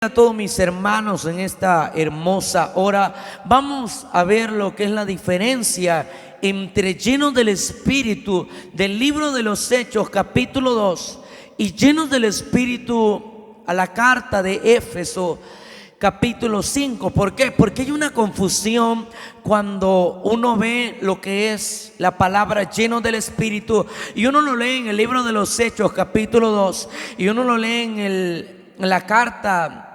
A todos mis hermanos en esta hermosa hora, vamos a ver lo que es la diferencia entre llenos del Espíritu del libro de los Hechos capítulo 2 y llenos del Espíritu a la carta de Éfeso capítulo 5. ¿Por qué? Porque hay una confusión cuando uno ve lo que es la palabra lleno del Espíritu y uno lo lee en el libro de los Hechos capítulo 2 y uno lo lee en la carta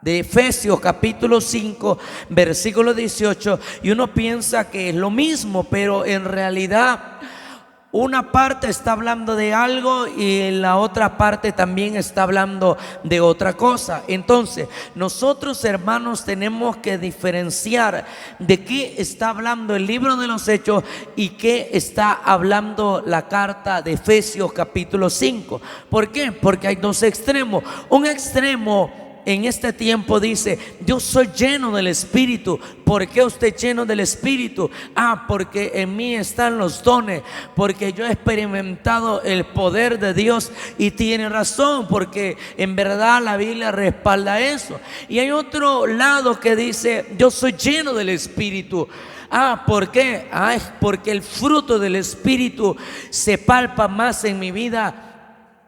de Efesios capítulo 5 versículo 18 y uno piensa que es lo mismo, pero en realidad una parte está hablando de algo y la otra parte también está hablando de otra cosa. Entonces nosotros, hermanos, tenemos que diferenciar de qué está hablando el libro de los Hechos y qué está hablando la carta de Efesios capítulo 5. ¿Por qué? Porque hay dos extremos. Un extremo en este tiempo dice: yo soy lleno del Espíritu. ¿Por qué usted es lleno del Espíritu? Porque en mí están los dones, porque yo he experimentado el poder de Dios. Y tiene razón, porque en verdad la Biblia respalda eso. Y hay otro lado que dice: yo soy lleno del Espíritu. ¿Por qué? Es porque el fruto del Espíritu se palpa más en mi vida.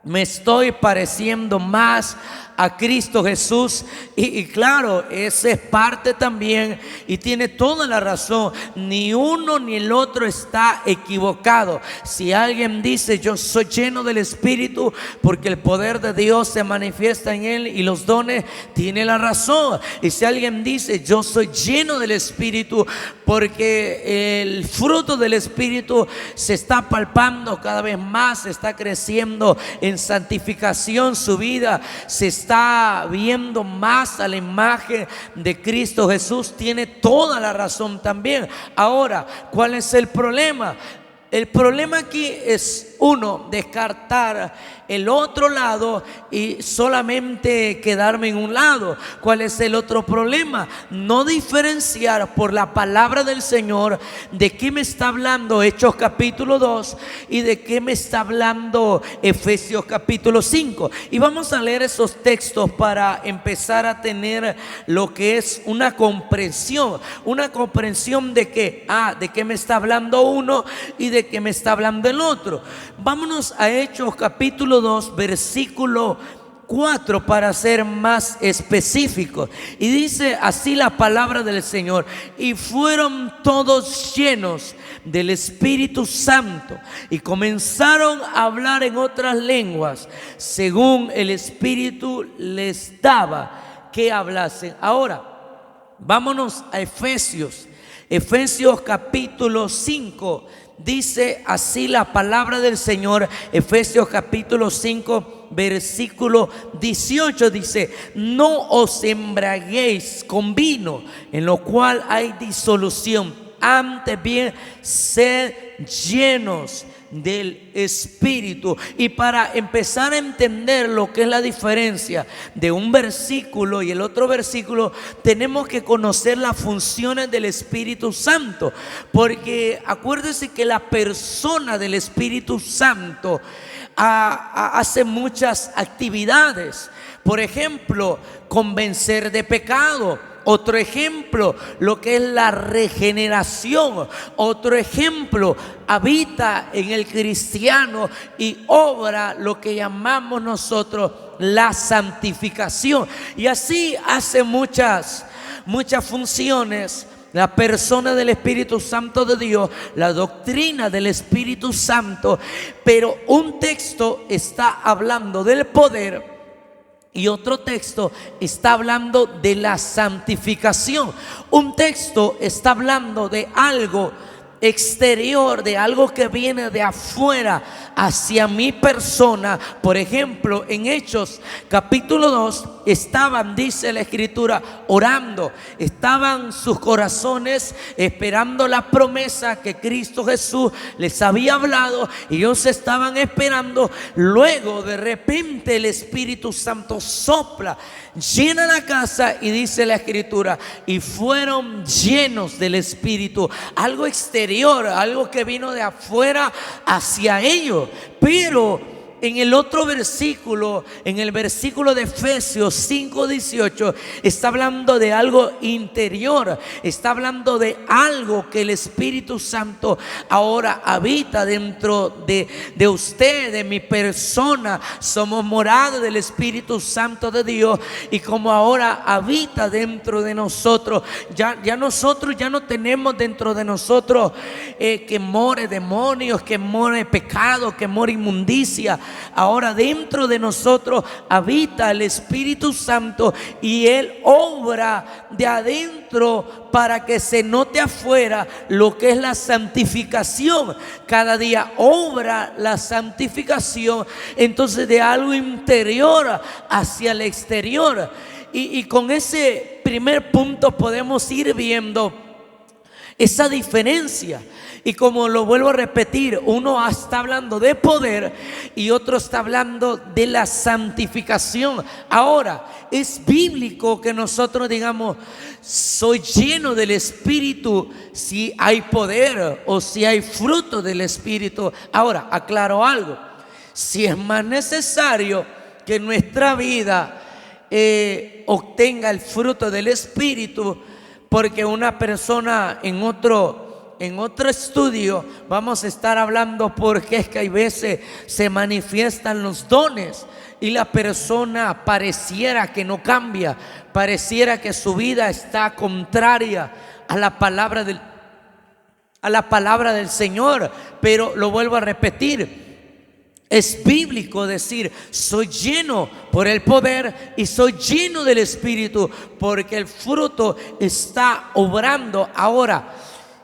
Me estoy pareciendo más a Cristo Jesús y claro, esa es parte también y tiene toda la razón. Ni uno ni el otro está equivocado. Si alguien dice: yo soy lleno del Espíritu porque el poder de Dios se manifiesta en él y los dones, tiene la razón. Y si alguien dice: yo soy lleno del Espíritu porque el fruto del Espíritu se está palpando cada vez más, se está creciendo en santificación, su vida se está viendo más a la imagen de Cristo Jesús, tiene toda la razón también. Ahora, ¿cuál es el problema? El problema aquí es, uno, descartar el otro lado y solamente quedarme en un lado. ¿Cuál es el otro problema? No diferenciar por la palabra del Señor de qué me está hablando Hechos capítulo 2 y de qué me está hablando Efesios capítulo 5. Y vamos a leer esos textos para empezar a tener lo que es una comprensión de que, de qué me está hablando uno y de qué me está hablando el otro. Vámonos a Hechos capítulo 2 versículo 4 para ser más específicos. Y dice así la palabra del Señor: y fueron todos llenos del Espíritu Santo y comenzaron a hablar en otras lenguas según el Espíritu les daba que hablasen. Ahora vámonos a Efesios capítulo 5. Dice así la palabra del Señor. Efesios capítulo 5 versículo 18 dice: no os embriaguéis con vino, en lo cual hay disolución, antes bien sed llenos del Espíritu. Y para empezar a entender lo que es la diferencia de un versículo y el otro versículo, tenemos que conocer las funciones del Espíritu Santo, porque acuérdense que la persona del Espíritu Santo hace muchas actividades. Por ejemplo, convencer de pecado. Otro ejemplo, lo que es la regeneración. Otro ejemplo, habita en el cristiano y obra lo que llamamos nosotros la santificación. Y así hace muchas funciones la persona del Espíritu Santo de Dios, la doctrina del Espíritu Santo. Pero un texto está hablando del poder y otro texto está hablando de la santificación. Un texto está hablando de algo exterior, de algo que viene de afuera hacia mi persona. Por ejemplo, en Hechos capítulo 2 estaban, dice la Escritura, orando. Estaban sus corazones esperando la promesa que Cristo Jesús les había hablado, y ellos estaban esperando. Luego de repente el Espíritu Santo sopla, llena la casa, y dice la Escritura: y fueron llenos del Espíritu. Algo exterior, algo que vino de afuera hacia ellos. Pero en el otro versículo, en el versículo de Efesios 5:18, está hablando de algo interior, está hablando de algo que el Espíritu Santo ahora habita dentro de usted, de mi persona. Somos morada del Espíritu Santo de Dios, y como ahora habita dentro de nosotros, ya nosotros ya no tenemos dentro de nosotros que more demonios, que more pecado, que more inmundicia. Ahora dentro de nosotros habita el Espíritu Santo, y Él obra de adentro para que se note afuera lo que es la santificación. Cada día obra la santificación, entonces, de algo interior hacia el exterior. Y con ese primer punto podemos ir viendo esa diferencia. Y como lo vuelvo a repetir, uno está hablando de poder y otro está hablando de la santificación. Ahora, es bíblico que nosotros digamos: soy lleno del Espíritu, si hay poder o si hay fruto del Espíritu. Ahora, aclaro algo: si es más necesario que nuestra vida obtenga el fruto del Espíritu, porque una persona en otro estudio vamos a estar hablando porque es que hay veces se manifiestan los dones y la persona pareciera que no cambia, pareciera que su vida está contraria a la palabra del Señor. Pero lo vuelvo a repetir, es bíblico decir: soy lleno por el poder y soy lleno del Espíritu, porque el fruto está obrando. Ahora,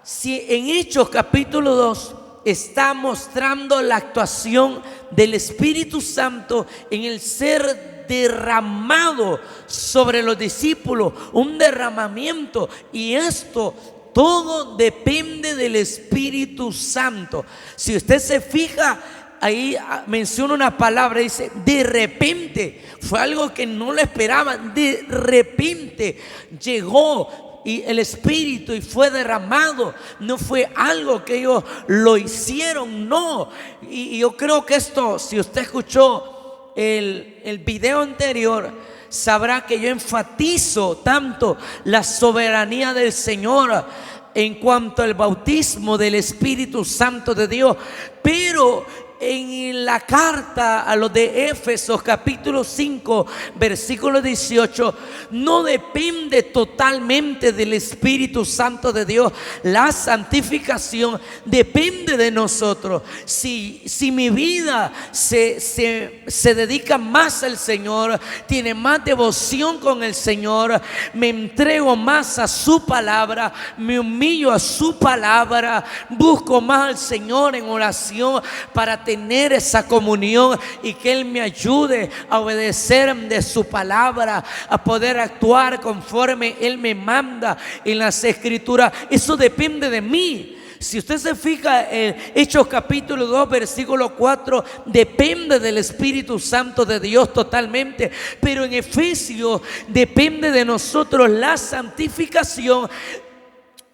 si en Hechos capítulo 2 está mostrando la actuación del Espíritu Santo en el ser derramado sobre los discípulos, un derramamiento, y esto todo depende del Espíritu Santo. Si usted se fija, ahí menciona una palabra, dice de repente. Fue algo que no lo esperaban. De repente llegó y el Espíritu y fue derramado. No fue algo que ellos lo hicieron, no. Y yo creo que esto, si usted escuchó el video anterior, sabrá que yo enfatizo tanto la soberanía del Señor en cuanto al bautismo del Espíritu Santo de Dios. Pero en la carta a los de Éfesos capítulo 5 versículo 18, no depende totalmente del Espíritu Santo de Dios. La santificación depende de nosotros. Si mi vida se dedica más al Señor, tiene más devoción con el Señor, me entrego más a su palabra, me humillo a su palabra, busco más al Señor en oración para tener esa comunión y que Él me ayude a obedecer de su palabra, a poder actuar conforme Él me manda en las Escrituras. Eso depende de mí. Si usted se fija en Hechos capítulo 2 versículo 4, depende del Espíritu Santo de Dios totalmente. Pero en Efesios depende de nosotros la santificación.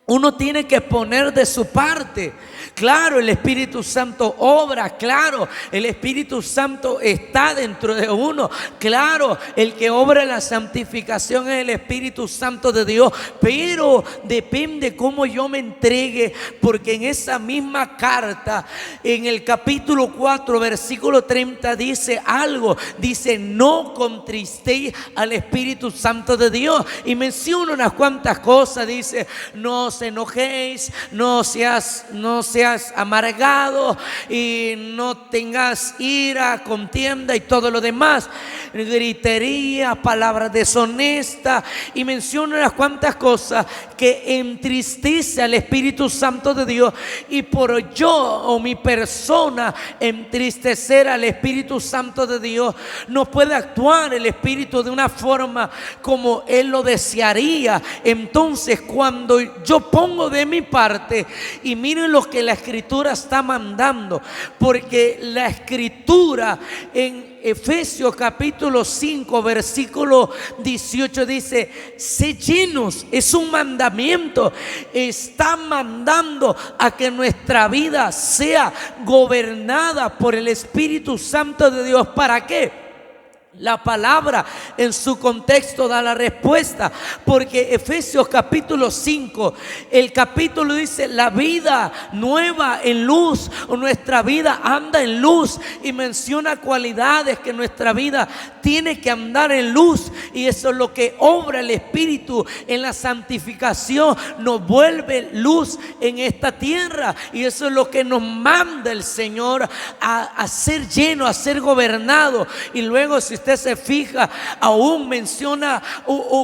Uno tiene que poner de su parte. Claro, el Espíritu Santo obra, claro, el Espíritu Santo está dentro de uno, claro, el que obra la santificación es el Espíritu Santo de Dios, pero depende cómo yo me entregue, porque en esa misma carta, en el capítulo 4, versículo 30, dice algo, dice: no contristéis al Espíritu Santo de Dios, y menciona unas cuantas cosas, dice: no os enojéis, no seas amargado y no tengas ira, contienda y todo lo demás, gritería, palabras deshonestas, y menciona unas cuantas cosas que entristece al Espíritu Santo de Dios. Y por yo o mi persona entristecer al Espíritu Santo de Dios, no puede actuar el Espíritu de una forma como Él lo desearía. Entonces, cuando yo pongo de mi parte y miren lo que la Escritura está mandando, porque la Escritura en Efesios capítulo 5 versículo 18 dice: sé llenos, es un mandamiento, está mandando a que nuestra vida sea gobernada por el Espíritu Santo de Dios. ¿Para qué? La palabra en su contexto da la respuesta, porque Efesios capítulo 5, el capítulo dice: la vida nueva en luz, o nuestra vida anda en luz, y menciona cualidades que nuestra vida tiene que andar en luz, y eso es lo que obra el Espíritu en la santificación, nos vuelve luz en esta tierra, y eso es lo que nos manda el Señor a ser lleno, a ser gobernado. Y luego, si usted se fija, aún menciona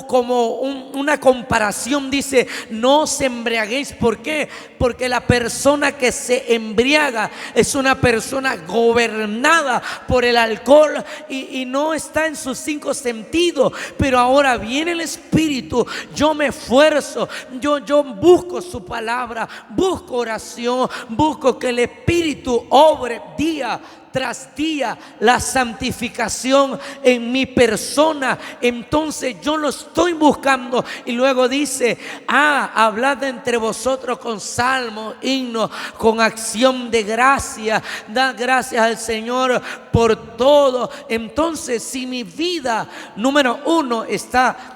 como una comparación, dice: no os embriaguéis. ¿Por qué? Porque la persona que se embriaga es una persona gobernada por el alcohol y no está en sus 5 sentidos. Pero ahora viene el Espíritu, yo me esfuerzo, yo busco su palabra, busco oración, busco que el Espíritu obre día tras día la santificación en mi persona. Entonces yo lo estoy buscando. Y luego dice: hablad entre vosotros con salmos, himnos, con acción de gracia, dad gracias al Señor por todo. Entonces, si mi vida, número 1, está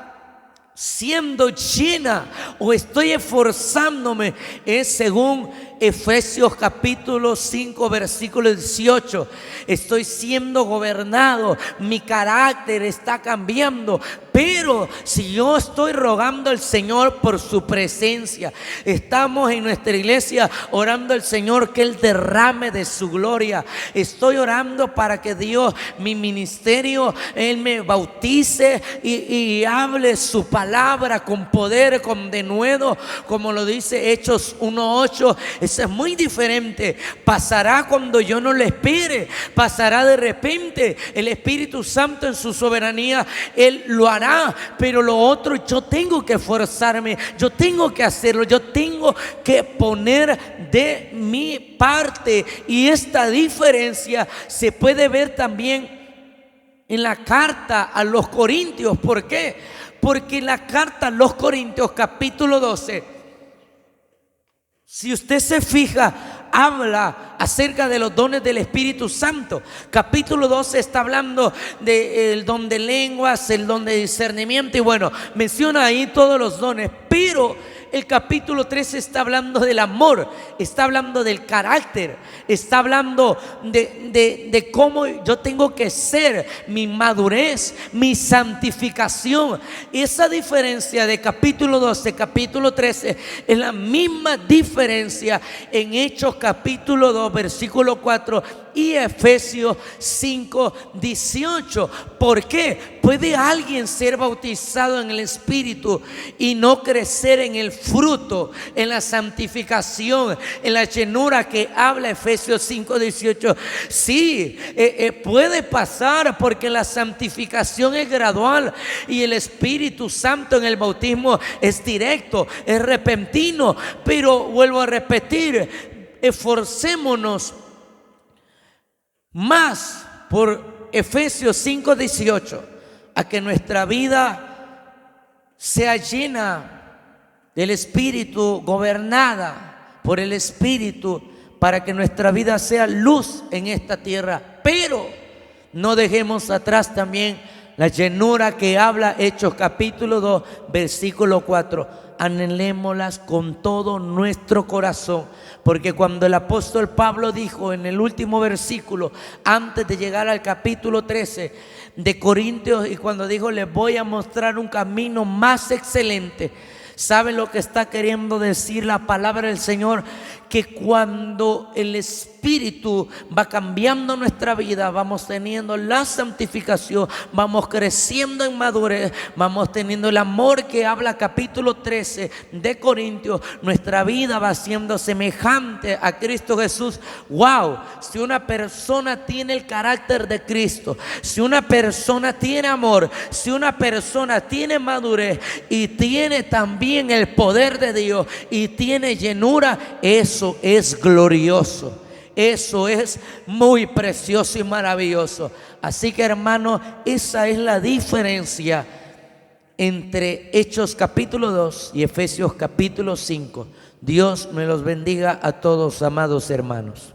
siendo llena o estoy esforzándome, es según Efesios capítulo 5 versículo 18, estoy siendo gobernado, mi carácter está cambiando. Pero si yo estoy rogando al Señor por su presencia, estamos en nuestra iglesia orando al Señor que Él derrame de su gloria. Estoy orando para que Dios, mi ministerio, Él me bautice y hable su palabra con poder, con denuedo, como lo dice Hechos 1:8. Eso es muy diferente. Pasará cuando yo no lo espere, pasará de repente. El Espíritu Santo en su soberanía, Él lo hará. Pero lo otro, yo tengo que esforzarme, yo tengo que hacerlo, yo tengo que poner de mi parte. Y esta diferencia se puede ver también en la carta a los Corintios. ¿Por qué? Porque en la carta a los Corintios capítulo 12, si usted se fija, habla acerca de los dones del Espíritu Santo. Capítulo 12 está hablando del don de lenguas, el don de discernimiento, y bueno, menciona ahí todos los dones. Pero el capítulo 13 está hablando del amor, está hablando del carácter, está hablando de cómo yo tengo que ser, mi madurez, mi santificación. Esa diferencia de capítulo 12, capítulo 13 es la misma diferencia en Hechos capítulo 2 versículo 4 y Efesios 5:18. ¿Por qué? ¿Puede alguien ser bautizado en el Espíritu y no crecer en el fruto, en la santificación, en la llenura que habla Efesios 5:18? Sí, puede pasar, porque la santificación es gradual y el Espíritu Santo en el bautismo es directo, es repentino. Pero vuelvo a repetir, esforcémonos más por Efesios 5:18, a que nuestra vida sea llena del Espíritu, gobernada por el Espíritu, para que nuestra vida sea luz en esta tierra. Pero no dejemos atrás también la llenura que habla Hechos capítulo 2 versículo 4. Anhelémoslas con todo nuestro corazón, porque cuando el apóstol Pablo dijo en el último versículo, antes de llegar al capítulo 13 de Corintios, y cuando dijo: les voy a mostrar un camino más excelente, ¿sabe lo que está queriendo decir la palabra del Señor? Que cuando el Espíritu Espíritu va cambiando nuestra vida, vamos teniendo la santificación, vamos creciendo en madurez, vamos teniendo el amor que habla capítulo 13 de Corintios, nuestra vida va siendo semejante a Cristo Jesús. Wow, si una persona tiene el carácter de Cristo, si una persona tiene amor, si una persona tiene madurez y tiene también el poder de Dios y tiene llenura, eso es glorioso. Eso es muy precioso y maravilloso. Así que, hermano, esa es la diferencia entre Hechos capítulo 2 y Efesios capítulo 5. Dios me los bendiga a todos, amados hermanos.